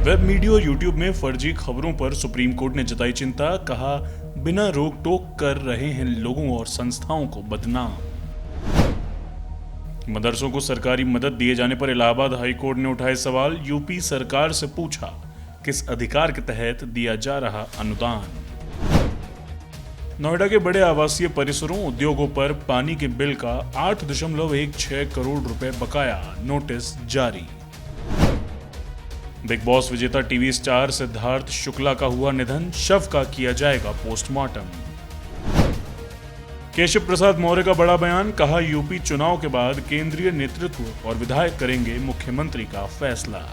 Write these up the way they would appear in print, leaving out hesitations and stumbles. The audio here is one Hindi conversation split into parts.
वेब मीडिया और यूट्यूब में फर्जी खबरों पर सुप्रीम कोर्ट ने जताई चिंता, कहा बिना रोक टोक कर रहे हैं लोगों और संस्थाओं को बदनाम। मदरसों को सरकारी मदद दिए जाने पर इलाहाबाद हाई कोर्ट ने उठाए सवाल, यूपी सरकार से पूछा किस अधिकार के तहत दिया जा रहा अनुदान। नोएडा के बड़े आवासीय परिसरों उद्योगों पर पानी के बिल का 8.16 करोड़ रुपए बकाया, नोटिस जारी। बिग बॉस विजेता टीवी स्टार सिद्धार्थ शुक्ला का हुआ निधन, शव का किया जाएगा पोस्टमार्टम। केशव प्रसाद मौर्य का बड़ा बयान, कहा यूपी चुनाव के बाद केंद्रीय नेतृत्व और विधायक करेंगे मुख्यमंत्री का फैसला।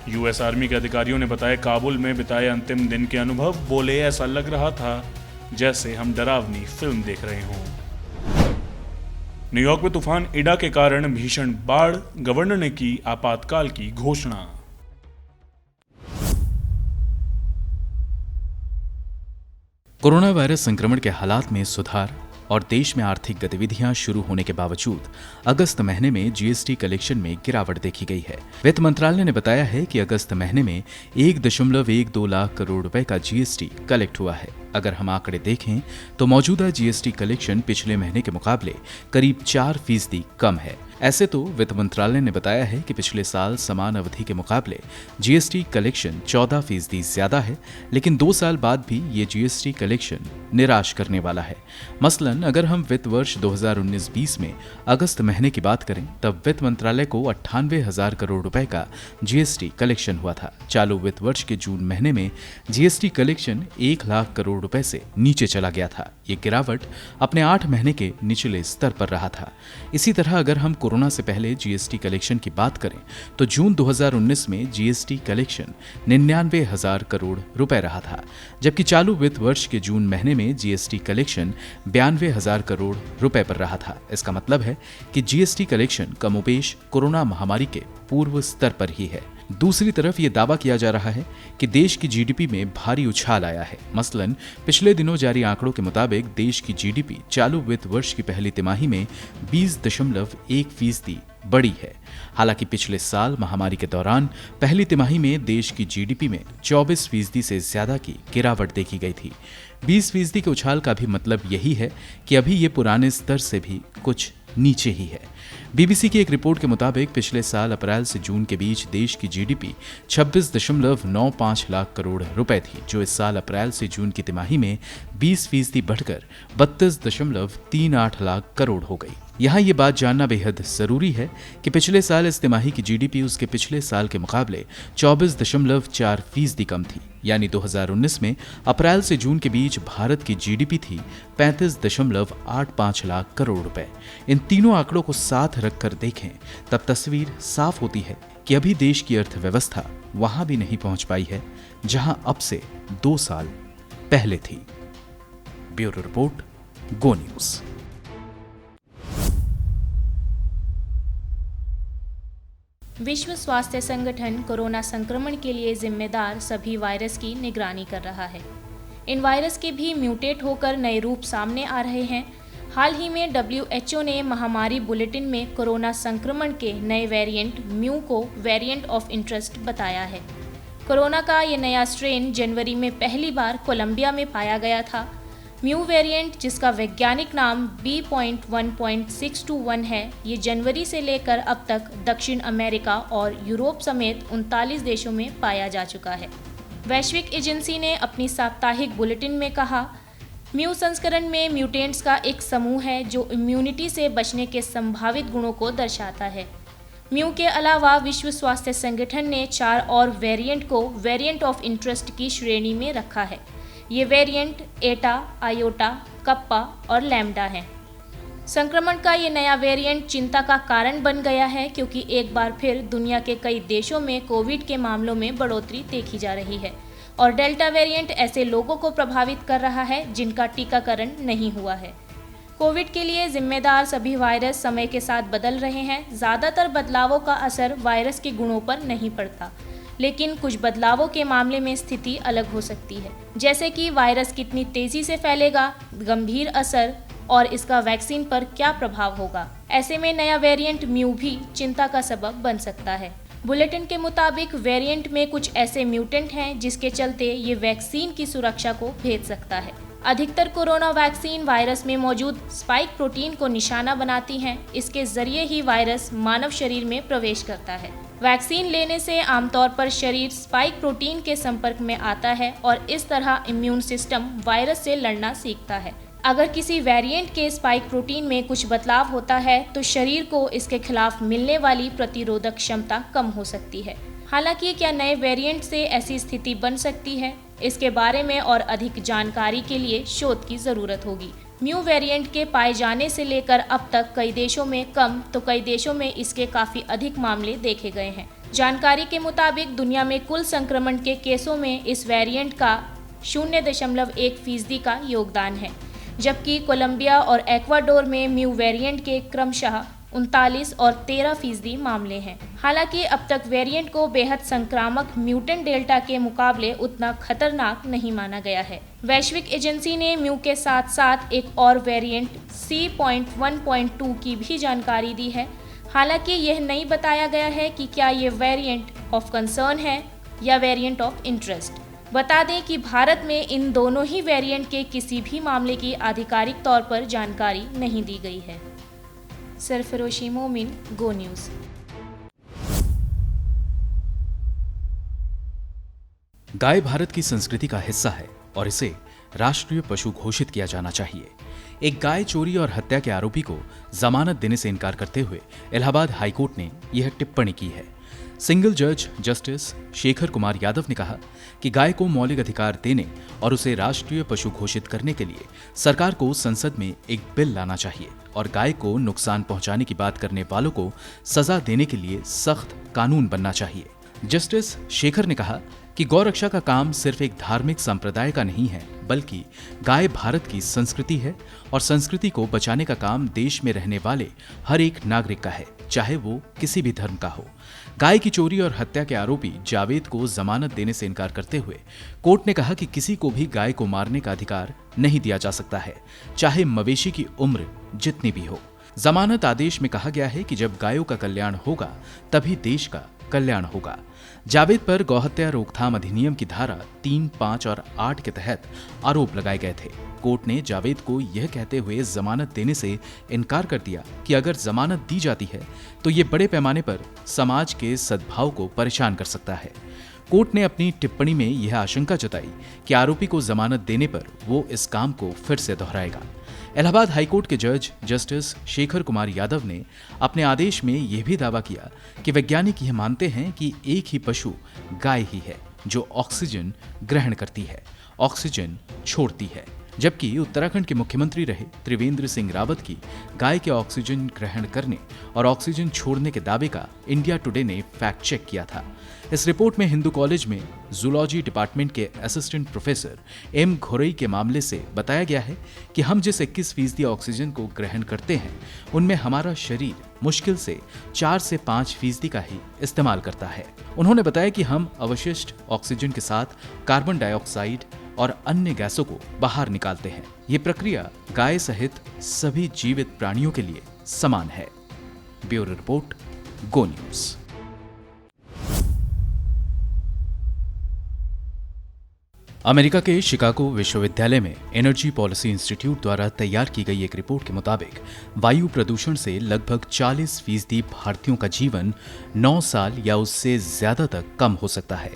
यूएस आर्मी के अधिकारियों ने बताया काबुल में बिताए अंतिम दिन के अनुभव, बोले ऐसा लग रहा था जैसे हम डरावनी फिल्म देख रहे हों। न्यूयॉर्क में तूफान इडा के कारण भीषण बाढ़, गवर्नर ने की आपातकाल की घोषणा। कोरोना वायरस संक्रमण के हालात में सुधार और देश में आर्थिक गतिविधियां शुरू होने के बावजूद अगस्त महीने में जीएसटी कलेक्शन में गिरावट देखी गई है। वित्त मंत्रालय ने बताया है कि अगस्त महीने में 1.12 लाख करोड़ रुपए का जीएसटी कलेक्ट हुआ है। अगर हम आंकड़े देखें तो मौजूदा जीएसटी कलेक्शन पिछले महीने के मुकाबले करीब 4% कम है। ऐसे तो वित्त मंत्रालय ने बताया है कि पिछले साल समान अवधि के मुकाबले जीएसटी कलेक्शन 14% ज्यादा है, लेकिन 2 साल बाद भी ये जीएसटी कलेक्शन निराश करने वाला है। मसलन अगर हम वित्त वर्ष 2019-20 में अगस्त महीने की बात करें, तब वित्त मंत्रालय को 98,000 करोड़ रुपए का जीएसटी कलेक्शन हुआ था। चालू वित्त वर्ष के जून महीने में जीएसटी कलेक्शन 1 लाख करोड़ रुपए से नीचे चला गया था। ये गिरावट अपने 8 महीने के निचले स्तर पर रहा था। इसी तरह अगर हम कोरोना से पहले जीएसटी कलेक्शन की बात करें तो जून 2019 में जीएसटी कलेक्शन 99,000 करोड़ रुपए रहा था, जबकि चालू वित्त वर्ष के जून महीने में जीएसटी कलेक्शन 92,000 करोड़ रुपए पर रहा था। इसका मतलब है कि जीएसटी कलेक्शन कमोबेश कोरोना महामारी के पूर्व स्तर पर ही है। दूसरी तरफ ये दावा किया जा रहा है कि देश की जीडीपी में भारी उछाल आया है। मसलन पिछले दिनों जारी आंकड़ों के मुताबिक देश की जीडीपी चालू वित्त वर्ष की पहली तिमाही में 20.1% बढ़ी है। हालांकि पिछले साल महामारी के दौरान पहली तिमाही में देश की जीडीपी में 24% से ज्यादा की गिरावट देखी गई थी। 20% के उछाल का भी मतलब यही है कि अभी ये पुराने स्तर से भी कुछ नीचे ही है। बीबीसी की एक रिपोर्ट के मुताबिक पिछले साल अप्रैल से जून के बीच देश की जीडीपी 26.95 लाख करोड़ रुपए थी, जो इस साल अप्रैल से जून की तिमाही में 20% बढ़कर 32.38 लाख करोड़ हो गई। यहाँ ये बात जानना बेहद जरूरी है कि पिछले साल इस तिमाही की जीडीपी उसके पिछले साल के मुकाबले 24.4% कम थी। यानी 2019 में अप्रैल से जून के बीच भारत की जीडीपी थी 35.85 लाख करोड़ रुपए। इन तीनों आंकड़ों को साथ रखकर देखें तब तस्वीर साफ होती है कि अभी देश की अर्थव्यवस्था वहां भी नहीं पहुंच पाई है जहां अब से 2 साल पहले थी। ब्यूरो रिपोर्ट, गो न्यूज। विश्व स्वास्थ्य संगठन कोरोना संक्रमण के लिए जिम्मेदार सभी वायरस की निगरानी कर रहा है। इन वायरस के भी म्यूटेट होकर नए रूप सामने आ रहे हैं। हाल ही में WHO ने महामारी बुलेटिन में कोरोना संक्रमण के नए वेरिएंट म्यू को वेरिएंट ऑफ इंटरेस्ट बताया है। कोरोना का ये नया स्ट्रेन जनवरी में पहली बार कोलंबिया में पाया गया था। म्यू वेरिएंट, जिसका वैज्ञानिक नाम B.1.621 है, ये जनवरी से लेकर अब तक दक्षिण अमेरिका और यूरोप समेत 39 देशों में पाया जा चुका है। वैश्विक एजेंसी ने अपनी साप्ताहिक बुलेटिन में कहा, म्यू संस्करण में म्यूटेंट्स का एक समूह है जो इम्यूनिटी से बचने के संभावित गुणों को दर्शाता है। म्यू के अलावा विश्व स्वास्थ्य संगठन ने 4 और वेरिएंट को वेरिएंट ऑफ इंटरेस्ट की श्रेणी में रखा है। ये वेरिएंट एटा, आयोटा, कप्पा और लैम्डा हैं। संक्रमण का ये नया वेरिएंट चिंता का कारण बन गया है, क्योंकि एक बार फिर दुनिया के कई देशों में कोविड के मामलों में बढ़ोतरी देखी जा रही है और डेल्टा वेरिएंट ऐसे लोगों को प्रभावित कर रहा है जिनका टीकाकरण नहीं हुआ है। कोविड के लिए जिम्मेदार सभी वायरस समय के साथ बदल रहे हैं। ज़्यादातर बदलावों का असर वायरस के गुणों पर नहीं पड़ता, लेकिन कुछ बदलावों के मामले में स्थिति अलग हो सकती है, जैसे कि वायरस कितनी तेजी से फैलेगा, गंभीर असर और इसका वैक्सीन पर क्या प्रभाव होगा। ऐसे में नया वेरिएंट म्यू भी चिंता का सबब बन सकता है। बुलेटिन के मुताबिक वेरिएंट में कुछ ऐसे म्यूटेंट हैं जिसके चलते ये वैक्सीन की सुरक्षा को भेद सकता है। अधिकतर कोरोना वैक्सीन वायरस में मौजूद स्पाइक प्रोटीन को निशाना बनाती हैं। इसके जरिए ही वायरस मानव शरीर में प्रवेश करता है। वैक्सीन लेने से आमतौर पर शरीर स्पाइक प्रोटीन के संपर्क में आता है और इस तरह इम्यून सिस्टम वायरस से लड़ना सीखता है। अगर किसी वेरिएंट के स्पाइक प्रोटीन में कुछ बदलाव होता है तो शरीर को इसके खिलाफ मिलने वाली प्रतिरोधक क्षमता कम हो सकती है। हालांकि क्या नए वेरिएंट से ऐसी स्थिति बन सकती है, इसके बारे में और अधिक जानकारी के लिए शोध की जरूरत होगी। म्यू वेरिएंट के पाए जाने से लेकर अब तक कई देशों में कम तो कई देशों में इसके काफी अधिक मामले देखे गए हैं। जानकारी के मुताबिक दुनिया में कुल संक्रमण के केसों में इस वेरिएंट का 0.1% का योगदान है, जबकि कोलंबिया और एक्वाडोर में म्यू वेरिएंट के क्रमशः 39 और 13% मामले हैं। हालांकि अब तक वेरिएंट को बेहद संक्रामक म्यूटेंट डेल्टा के मुकाबले उतना खतरनाक नहीं माना गया है। वैश्विक एजेंसी ने म्यू के साथ साथ एक और वेरिएंट C.1.2 की भी जानकारी दी है। हालांकि यह नहीं बताया गया है कि क्या ये वेरिएंट ऑफ कंसर्न है या वेरिएंट ऑफ इंटरेस्ट। बता दें कि भारत में इन दोनों ही वेरिएंट के किसी भी मामले की आधिकारिक तौर पर जानकारी नहीं दी गई है। सरफरोशी मोमिन, गो न्यूज़। गाय भारत की संस्कृति का हिस्सा है और इसे राष्ट्रीय पशु घोषित किया जाना चाहिए। एक गाय चोरी और हत्या के आरोपी को जमानत देने से इनकार करते हुए इलाहाबाद हाईकोर्ट ने यह टिप्पणी की है। सिंगल जज जस्टिस शेखर कुमार यादव ने कहा कि गाय को मौलिक अधिकार देने और उसे राष्ट्रीय पशु घोषित करने के लिए सरकार को संसद में एक बिल लाना चाहिए और गाय को नुकसान पहुंचाने की बात करने वालों को सजा देने के लिए सख्त कानून बनना चाहिए। जस्टिस शेखर ने कहा कि गौरक्षा का काम सिर्फ एक धार्मिक संप्रदाय का नहीं है, बल्कि गाय भारत की संस्कृति है और संस्कृति को बचाने का काम देश में रहने वाले हर एक नागरिक का है, चाहे वो किसी भी धर्म का हो। गाय की चोरी और हत्या के आरोपी जावेद को जमानत देने से इनकार करते हुए कोर्ट ने कहा कि किसी को भी गाय को मारने का अधिकार नहीं दिया जा सकता है, चाहे मवेशी की उम्र जितनी भी हो। जमानत आदेश में कहा गया है कि जब गायों का कल्याण होगा तभी देश का कल्याण होगा। जावेद पर गौहत्या रोकथाम अधिनियम की धारा 3, 5 और 8 के तहत आरोप लगाए गए थे। कोर्ट ने जावेद को यह कहते हुए जमानत देने से इनकार कर दिया कि अगर जमानत दी जाती है तो ये बड़े पैमाने पर समाज के सद्भाव को परेशान कर सकता है। कोर्ट ने अपनी टिप्पणी में यह आशंका जताई कि आरोपी को जमानत देने पर वो इस काम को फिर से दोहराएगा। इलाहाबाद हाईकोर्ट के जज जस्टिस शेखर कुमार यादव ने अपने आदेश में यह भी दावा किया कि वैज्ञानिक यह मानते हैं कि एक ही पशु गाय ही है जो ऑक्सीजन ग्रहण करती है, ऑक्सीजन छोड़ती है, जबकि उत्तराखंड के मुख्यमंत्री रहे त्रिवेंद्र सिंह रावत की गाय के ऑक्सीजन ग्रहण करने और ऑक्सीजन छोड़ने के दावे का इंडिया टुडे ने फैक्ट चेक किया था। इस रिपोर्ट में हिंदू कॉलेज में जूलॉजी डिपार्टमेंट के असिस्टेंट प्रोफेसर एम घोरई के मामले से बताया गया है कि हम जिस 21% ऑक्सीजन को ग्रहण करते हैं उनमें हमारा शरीर मुश्किल से 4 से 5% का ही इस्तेमाल करता है। उन्होंने बताया कि हम अवशिष्ट ऑक्सीजन के साथ कार्बन डाइऑक्साइड और अन्य गैसों को बाहर निकालते हैं। ये प्रक्रिया गाय सहित सभी जीवित प्राणियों के लिए समान है। ब्यूरो रिपोर्ट, गो न्यूज़। अमेरिका के शिकागो विश्वविद्यालय में एनर्जी पॉलिसी इंस्टीट्यूट द्वारा तैयार की गई एक रिपोर्ट के मुताबिक वायु प्रदूषण से लगभग 40% भारतीयों का जीवन 9 साल या उससे ज्यादा तक कम हो सकता है।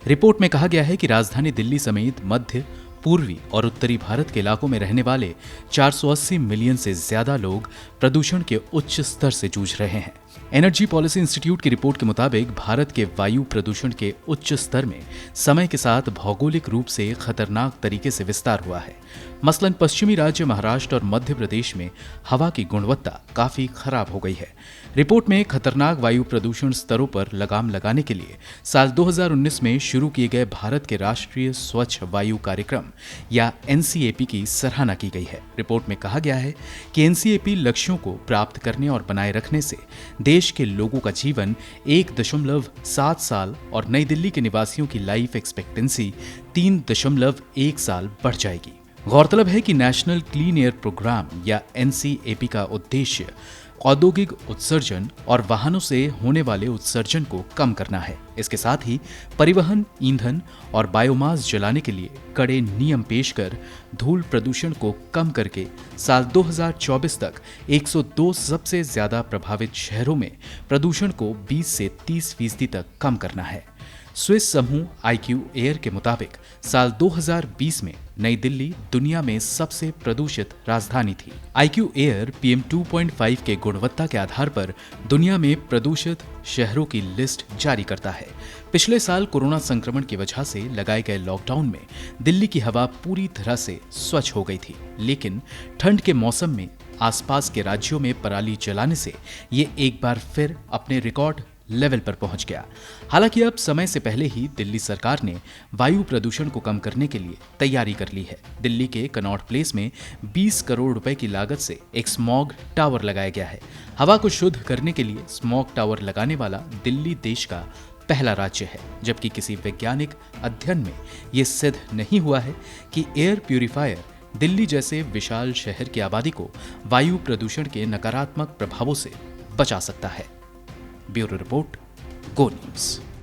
रिपोर्ट में कहा गया है कि राजधानी दिल्ली समेत मध्य, पूर्वी और उत्तरी भारत के इलाकों में रहने वाले 480 मिलियन से ज्यादा लोग प्रदूषण के उच्च स्तर से जूझ रहे हैं। एनर्जी पॉलिसी इंस्टीट्यूट की रिपोर्ट के मुताबिक भारत के वायु प्रदूषण के उच्च स्तर में समय के साथ भौगोलिक रूप से खतरनाक तरीके से विस्तार हुआ है। मसलन पश्चिमी राज्य महाराष्ट्र और मध्य प्रदेश में हवा की गुणवत्ता काफी खराब हो गई है। रिपोर्ट में खतरनाक वायु प्रदूषण स्तरों पर लगाम लगाने के लिए साल 2019 में शुरू किए गए भारत के राष्ट्रीय स्वच्छ वायु कार्यक्रम या NCAP की सराहना की गई है। रिपोर्ट में कहा गया है कि NCAP लक्ष्यों को प्राप्त करने और बनाए रखने से देश के लोगों का जीवन 1.7 साल और नई दिल्ली के निवासियों की लाइफ एक्सपेक्टेंसी 3.1 साल बढ़ जाएगी। गौरतलब है कि नेशनल क्लीन एयर प्रोग्राम या NCAP का उद्देश्य औद्योगिक उत्सर्जन और वाहनों से होने वाले उत्सर्जन को कम करना है। इसके साथ ही परिवहन, ईंधन और बायोमास जलाने के लिए कड़े नियम पेश कर धूल प्रदूषण को कम करके साल 2024 तक 102 सबसे ज्यादा प्रभावित शहरों में प्रदूषण को 20 से 30% तक कम करना है। स्विस समूह IQ एयर के मुताबिक साल 2020 में नई दिल्ली दुनिया में सबसे प्रदूषित राजधानी थी। IQ एयर PM 2.5 के गुणवत्ता के आधार पर दुनिया में प्रदूषित शहरों की लिस्ट जारी करता है। पिछले साल कोरोना संक्रमण की वजह से लगाए गए लॉकडाउन में दिल्ली की हवा पूरी तरह से स्वच्छ हो गई थी, लेकिन ठंड के मौसम में आसपास के राज्यों में पराली जलाने से ये एक बार फिर अपने रिकॉर्ड लेवल पर पहुंच गया। हालांकि अब समय से पहले ही दिल्ली सरकार ने वायु प्रदूषण को कम करने के लिए तैयारी कर ली है। दिल्ली के कनॉट प्लेस में 20 करोड़ रुपए की लागत से एक स्मॉग टावर लगाया गया है। हवा को शुद्ध करने के लिए स्मॉग टावर लगाने वाला दिल्ली देश का पहला राज्य है, जबकि किसी वैज्ञानिक अध्ययन में ये सिद्ध नहीं हुआ है कि एयर प्यूरिफायर दिल्ली जैसे विशाल शहर की आबादी को वायु प्रदूषण के नकारात्मक प्रभावों से बचा सकता है। ब्यूरो रिपोर्ट, गो न्यूज़।